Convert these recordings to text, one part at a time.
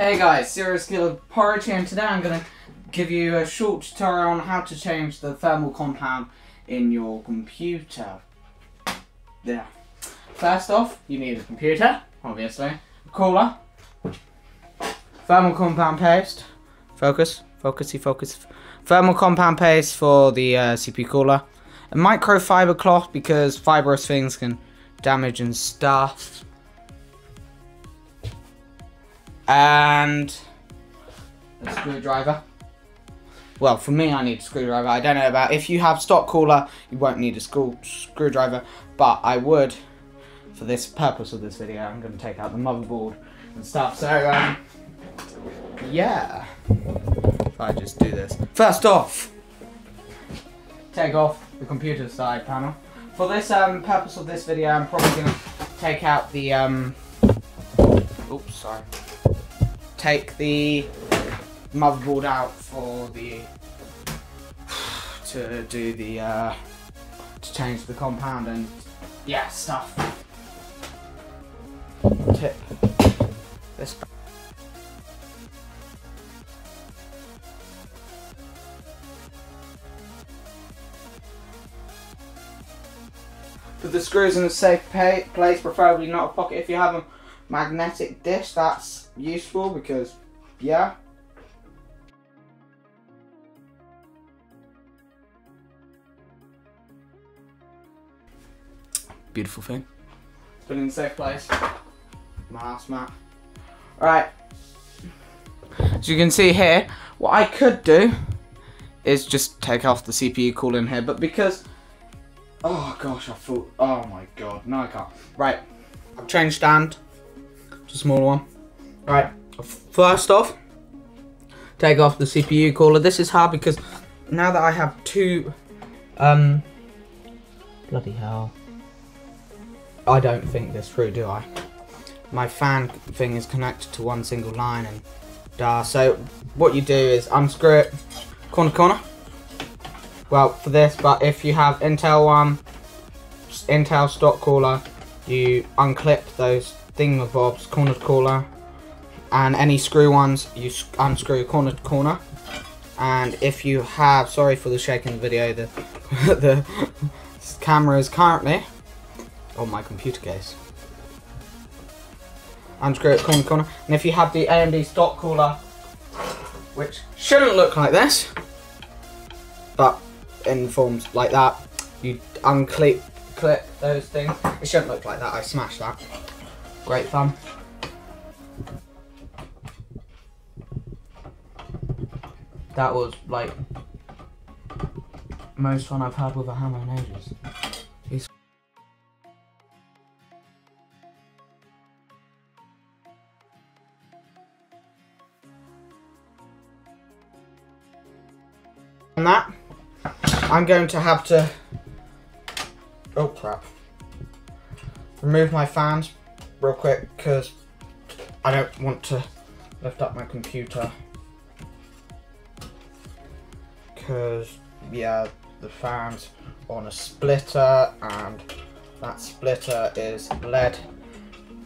Hey guys, GSkills Porridge here, and today I'm going to give you a short tutorial on how to change the thermal compound in your computer. There. First off, you need a computer, obviously, a cooler, thermal compound paste, focus, thermal compound paste for the CPU cooler, a microfiber cloth because fibrous things can damage and stuff, and a screwdriver. Well, for me, I need a screwdriver. I don't know about if you have stock cooler, you won't need a screwdriver, but I would for this purpose of this video. I'm going to take out the motherboard and stuff. So, yeah. If I just do this. First off, take off the computer side panel. For this purpose of this video, I'm probably going to take out the oops, sorry. Take the motherboard out for the to do the to change the compound and yeah, stuff. Tip this. Put the screws in a safe place, preferably not a pocket. If you have a magnetic dish, that's useful because, yeah. Beautiful thing. Put it in a safe place. My house mat. Alright. As you can see here, what I could do is just take off the CPU cooler in here, but because, oh gosh, I thought, oh my god, no I can't. Right, I've changed stand to a smaller one. Right, first off, take off the CPU cooler. This is hard because now that I have two, bloody hell. I don't think this through, do I? My fan thing is connected to one single line and so what you do is unscrew it corner to corner. Well, for this, but if you have Intel stock cooler, you unclip those thingamabobs corner to corner, and any screw ones you unscrew corner to corner. And if you have, sorry for the shake in the video, the camera is currently on my computer case. Unscrew it corner to corner, and if you have the AMD stock cooler, which shouldn't look like this, but in forms like that, you clip those things. It shouldn't look like that. I smashed that. Great fun. That was like most fun I've had with a hammer in ages. And that, I'm going to have to, oh crap, remove my fans real quick because I don't want to lift up my computer because, yeah, the fan's on a splitter and that splitter is led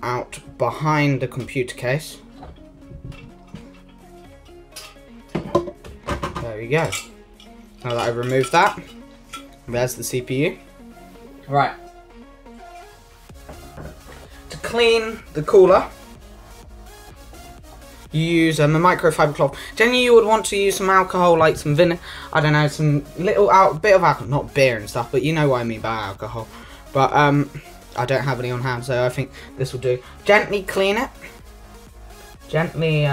out behind the computer case. There we go. Now that I've removed that, there's the CPU. Right. To clean the cooler, you use a microfiber cloth. Generally, you would want to use some alcohol, like some vinegar. I don't know, some bit of alcohol, not beer and stuff, but you know what I mean by alcohol. But I don't have any on hand, so I think this will do. Gently clean it. Gently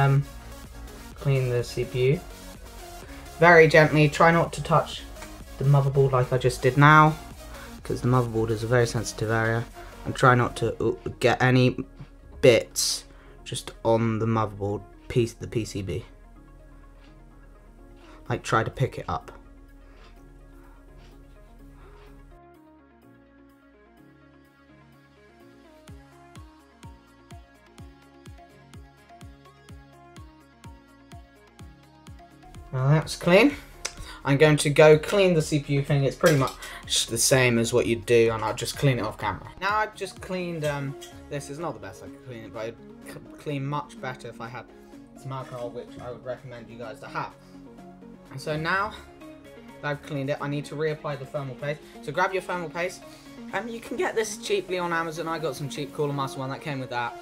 clean the CPU. Very gently. Try not to touch the motherboard like I just did now, because the motherboard is a very sensitive area, and try not to get any bits just on the motherboard piece, the PCB. Like, try to pick it up. Now that's clean. I'm going to go clean the CPU thing. It's pretty much the same as what you'd do, and I'll just clean it off camera. Now I've just cleaned, this is not the best I could clean it, but I'd clean much better if I had some alcohol, which I would recommend you guys to have. And so now that I've cleaned it, I need to reapply the thermal paste. So grab your thermal paste, and you can get this cheaply on Amazon. I got some cheap Coolermaster one that came with that,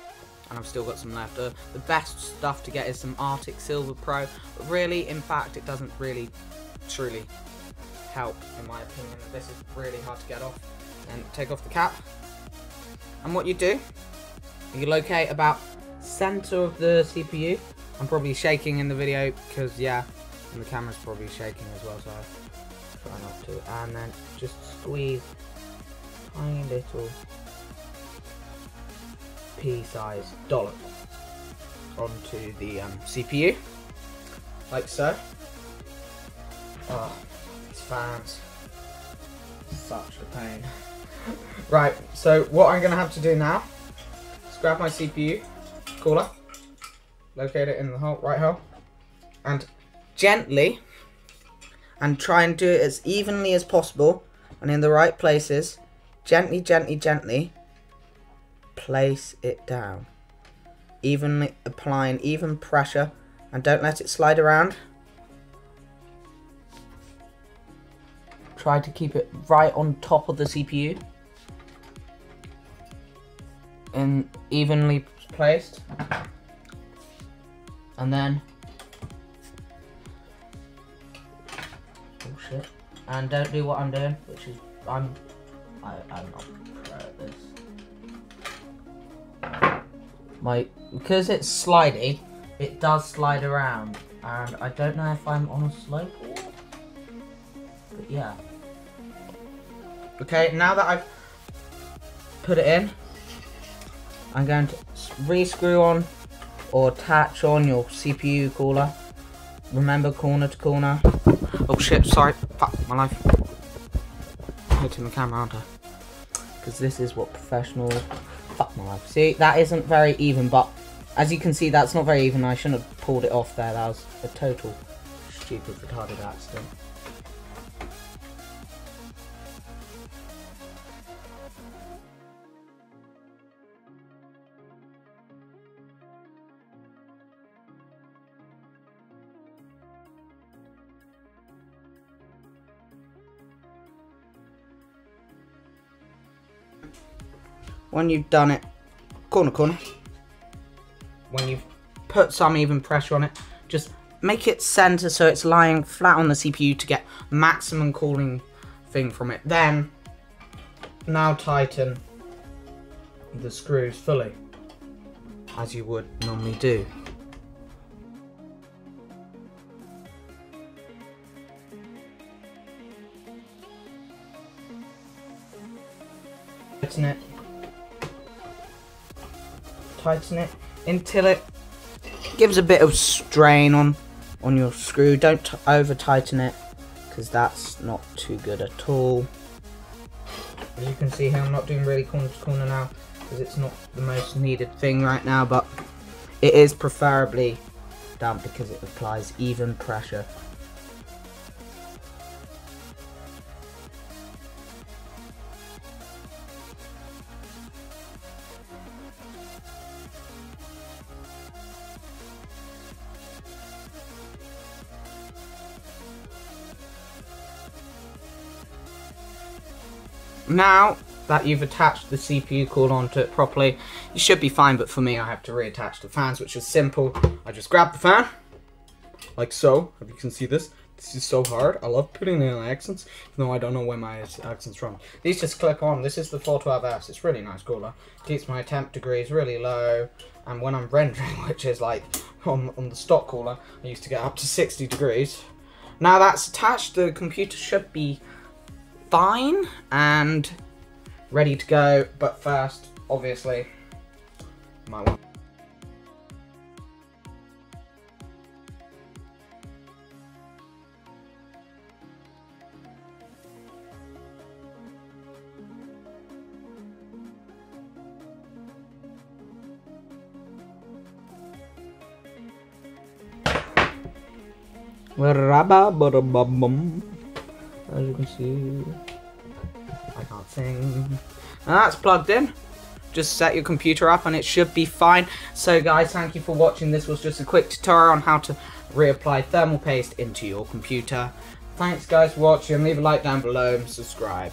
and I've still got some left. The best stuff to get is some Arctic Silver Pro, but really, in fact, it doesn't really, truly help, in my opinion. This is really hard to get off. And take off the cap, and what you do, you locate about center of the CPU. I'm probably shaking in the video because, yeah, and the camera's probably shaking as well, so I try not to. And then just squeeze tiny little pea-sized dollop onto the CPU, like so. Oh, these fans, such a pain. Right, so what I'm gonna have to do now is grab my CPU cooler, locate it in the hole, right hole, and gently, and try and do it as evenly as possible and in the right places. Gently, gently, gently place it down, evenly applying even pressure, and don't let it slide around. Try to keep it right on top of the CPU and evenly placed, and then and don't do what I'm doing, which is I'm not pro at this. Because it's slidey, it does slide around, and I don't know if I'm on a slope or what, but yeah. Okay, now that I've put it in, I'm going to re-screw on or attach on your CPU cooler. Remember, corner to corner. Oh shit, sorry, fuck my life. I'm hitting the camera, aren't I? Because this is what professional, fuck my life. See, that isn't very even, but as you can see, that's not very even. I shouldn't have pulled it off there. That was a total stupid, retarded accident. When you've done it, corner, when you've put some even pressure on it, just make it center so it's lying flat on the CPU to get maximum cooling thing from it. Then, now tighten the screws fully, as you would normally do. Tighten it until it gives a bit of strain on your screw. Don't over tighten it, because that's not too good at all. As you can see here, I'm not doing really corner to corner now because it's not the most needed thing right now, but it is preferably done because it applies even pressure. Now that you've attached the CPU cooler onto it properly, you should be fine, but for me I have to reattach the fans, which is simple. I just grab the fan, like so. If you can see this, this is so hard. I love putting in accents, even though I don't know where my accent's from. These just clip on. This is the 412S. It's really nice cooler. Keeps my temp degrees really low, and when I'm rendering, which is like on the stock cooler, I used to get up to 60 degrees. Now that's attached, the computer should be fine and ready to go, but first, obviously, might want as you can see, I can't sing. Now that's plugged in. just set your computer up and it should be fine. So guys, thank you for watching. This was just a quick tutorial on how to reapply thermal paste into your computer. Thanks guys for watching. Leave a like down below and subscribe.